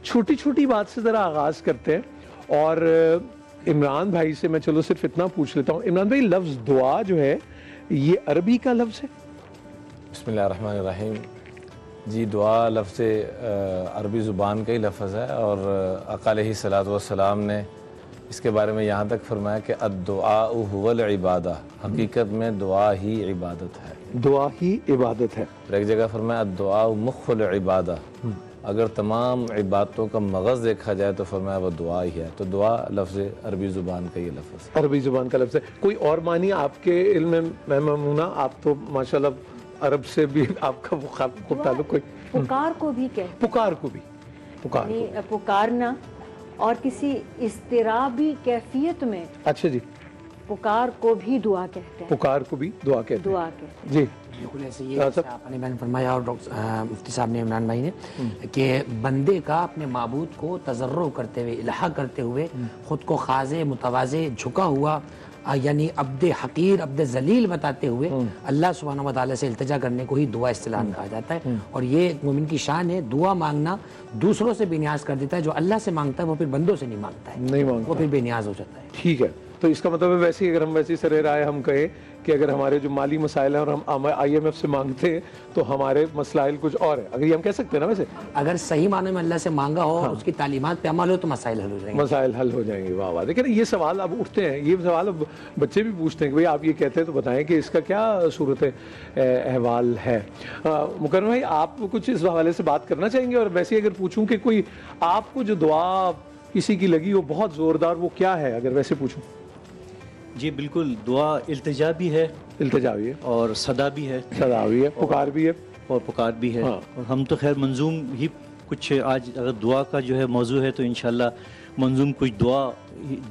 چھوٹی چھوٹی بات سے ذرا آغاز کرتے ہیں، اور عمران بھائی سے میں چلو صرف اتنا پوچھ لیتا ہوں، عمران بھائی لفظ دعا جو ہے یہ عربی کا لفظ ہے؟ بسم اللہ الرحمن الرحیم. جی دعا لفظ عربی زبان کا ہی لفظ ہے، اور آقا علیہ الصلوۃ والسلام نے اس کے بارے میں یہاں تک فرمایا کہ الدعاء هو العبادہ، حقیقت میں دعا ہی عبادت ہے. دعا ہی عبادت ہے. اور ایک جگہ فرمایا الدعاء مخ العبادہ، اگر تمام عبادتوں کا مغز دیکھا جائے تو فرمایا وہ دعا ہی ہے. تو دعا لفظ عربی زبان کا یہ لفظ ہے، عربی زبان کا لفظ ہے. کوئی اور معنی آپ کے علم میں ممونہ؟ آپ تو ماشاءاللہ عرب سے بھی آپ کا خوب تعلق. کوئی پکار کو بھی کہتے، پکار کو بھی، پکار کو، پکارنا، اور کسی اضطرابی کیفیت میں اچھا جی، پکار کو بھی دعا کہتے ہیں. پکار کو بھی دعا کہتے ہیں. دعا کہتے ہیں. جی بالکل ایسے ہی آپ نے فرمایا، اور مفتی صاحب نے، عمران بھائی نے، کہ بندے کا اپنے معبود کو تضرع کرتے ہوئے، الحاح کرتے ہوئے، خود کو خاضع متواضع جھکا ہوا، یعنی عبد حقیر عبد ذلیل بتاتے ہوئے اللہ سبحانہ و تعالیٰ سے التجا کرنے کو ہی دعا اصطلاح کہا جاتا ہے. اور یہ مومن کی شان ہے. دعا مانگنا دوسروں سے بے نیاز کر دیتا ہے، جو اللہ سے مانگتا ہے وہ پھر بندوں سے نہیں مانگتا ہے، نہیں مانگتا، وہ پھر بے نیاز ہو جاتا ہے. ٹھیک ہے. تو اس کا مطلب ہے ویسے ہی اگر ہم ویسی سر رائے ہم کہیں کہ اگر ہمارے جو مالی مسائل ہیں اور ہم IMF سے مانگتے ہیں تو ہمارے مسائل کچھ اور ہیں، اگر یہ ہم کہہ سکتے ہیں نا؟ ویسے اگر صحیح معنی میں اللہ سے مانگا ہو، اس کی تعلیمات پہ عمل ہو، تو مسائل حل ہو جائیں گے. مسائل حل ہو جائیں گے. واہ واہ. دیکھیں یہ سوال اب اٹھتے ہیں، یہ سوال اب بچے بھی پوچھتے ہیں کہ بھئی آپ یہ کہتے ہیں تو بتائیں کہ اس کا کیا صورت احوال ہے. مکرم بھائی آپ کچھ اس حوالے سے بات کرنا چاہیں گے؟ اور ویسے اگر پوچھوں کہ کوئی آپ کو جو دعا کسی کی لگی ہو بہت زوردار، وہ کیا ہے اگر ویسے پوچھوں؟ جی بالکل، دعا التجا بھی ہے، التجا بھی ہے، اور صدا بھی ہے، صدا بھی ہے، پکار بھی ہے، اور پکار بھی ہے. اور ہم تو خیر منظوم ہی کچھ آج اگر دعا کا جو ہے موضوع ہے تو انشاءاللہ منظوم کچھ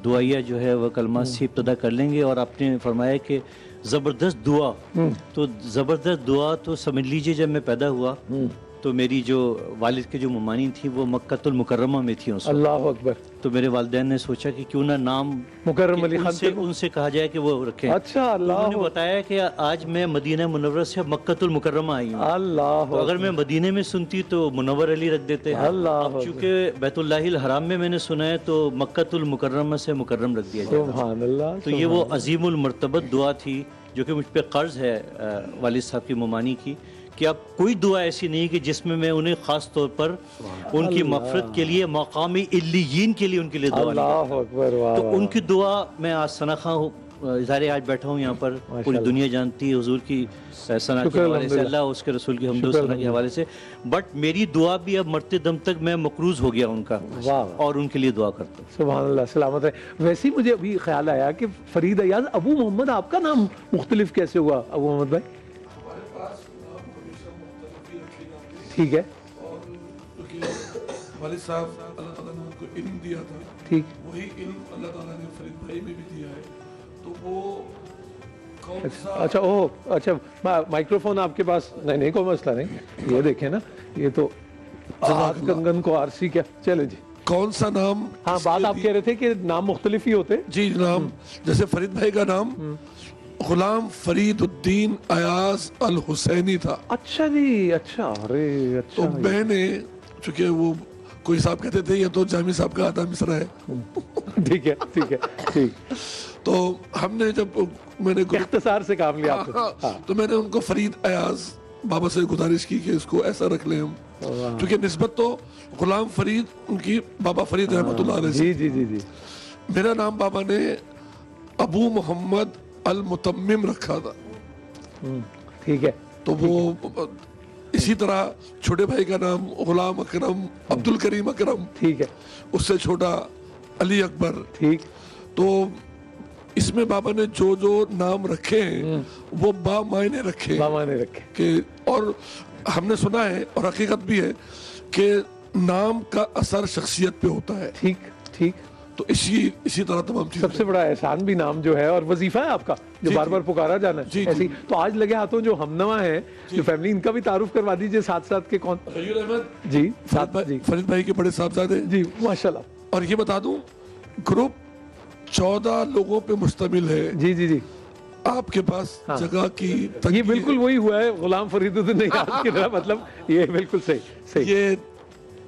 دعائیہ جو ہے وہ کلمات سے ابتدا کر لیں گے. اور آپ نے فرمایا کہ زبردست دعا، تو زبردست دعا تو سمجھ لیجئے جب میں پیدا ہوا تو میری جو والد کے جو ممانی تھی وہ مکۃ المکرمہ میں تھی. اللہ اکبر. تو میرے والدین نے سوچا کہ کیوں نہ نام مکرم علی خان ان سے کہا جائے کہ وہ رکھیں. اچھا. اللہ. انہوں نے بتایا کہ آج میں مدینہ منورہ سے مکۃ المکرمہ آئی ہوں. اللہ. تو اگر میں مدینہ میں سنتی تو منور علی رکھ دیتے. اللہ. چونکہ بیت اللہ الحرام میں نے سنا ہے تو مکۃ المکرمہ سے مکرم رکھ دیا جاتا. سبحان اللہ. تو یہ وہ عظیم المرتبت دعا تھی جو کہ مجھ پہ قرض ہے والد صاحب کی ممانی کی، کہ اب کوئی دعا ایسی نہیں کہ جس میں انہیں خاص طور پر ان کی مغفرت کے لیے مقام علیین کے لیے ان کے لیے دعا اللہ اکبر. تو ان کی دعا میں آج ثناخواہ ہوں. ظاہر آج بیٹھا ہوں یہاں پر، پوری دنیا جانتی ہے حضور کی ثنا کے حوالے سے، اللہ اس کے رسول کی حمد و ثنا کے حوالے سے. بٹ میری دعا بھی اب مرتے دم تک میں مقروض ہو گیا ان کا، اور ان کے لیے دعا کرتا ہوں. سبحان اللہ. سلامت ہے. ویسے ہی مجھے ابھی خیال آیا کہ فرید ایاز، ابو محمد آپ کا نام مختلف کیسے ہوا ابو محمد بھائی؟ ٹھیک ہے. والد صاحب اللہ تعالیٰ نے ان کو علم دیا تھا، ٹھیک، وہی علم اللہ تعالیٰ نے فرید بھائی میں بھی دیا ہے. تو وہ کون سا اچھا اچھا مائکروفون آپ کے پاس؟ نہیں کوئی مسئلہ نہیں. یہ دیکھیں نا، یہ تو کنگن کو آرسی کیا. چلے جی، کون سا نام؟ ہاں بات آپ کہہ رہے تھے کہ نام مختلف ہی ہوتے. جی نام جیسے فرید بھائی کا نام غلام فرید الدین ایاز الحسینی تھا. اچھا جی. اچھا. ارے اچھا. تو میں نے چونکہ وہ کوئی صاحب کہتے تھے یہ تو جامی صاحب کا آدھا مصرع ہے. ٹھیک ہے ٹھیک ہے ٹھیک. تو ہم نے جب میں نے اختصار سے کام لیا تو میں نے ان کو فرید ایاز بابا سے گزارش کی کہ اس کو ایسا رکھ لیں ہم، کیونکہ نسبت تو غلام فرید ان کی بابا فرید رحمۃ اللہ علیہ. جی جی جی جی. میرا نام بابا نے ابو محمد المتمم رکھا تھا. ٹھیک ہے. تو وہ اسی طرح چھوٹے بھائی کا نام غلام اکرم عبد الکریم اکرم، ٹھیک ہے. اس سے چھوٹا علی اکبر. ٹھیک. تو اس میں بابا نے جو جو نام رکھے ہیں وہ با معنی رکھے. با معنی رکھے. کہ اور ہم نے سنا ہے اور حقیقت بھی ہے کہ نام کا اثر شخصیت پہ ہوتا ہے. ٹھیک ٹھیک. تو اسی طرح تمام چیزیں. سب سے بڑا احسان بھی نام جو ہے اور وظیفہ ہے آپ کا جو بار بار پکارا جانا ہے. ایسی تو آج لگے ہاتھوں جو ہمنوا ہیں جو فیملی، ان کا بھی تعارف کروا دیجئے ساتھ ساتھ کے کون؟ غیور احمد جی فرید بھائی کے بڑے صاحبزادے. جی ماشاءاللہ. اور یہ بتا دوں گروپ 14 لوگوں پہ مشتمل ہے. جی جی جی. آپ کے پاس جگہ کی یہ بالکل وہی ہوا ہے غلام فرید الدین ایاز کی طرح. مطلب یہ بالکل صحیح. یہ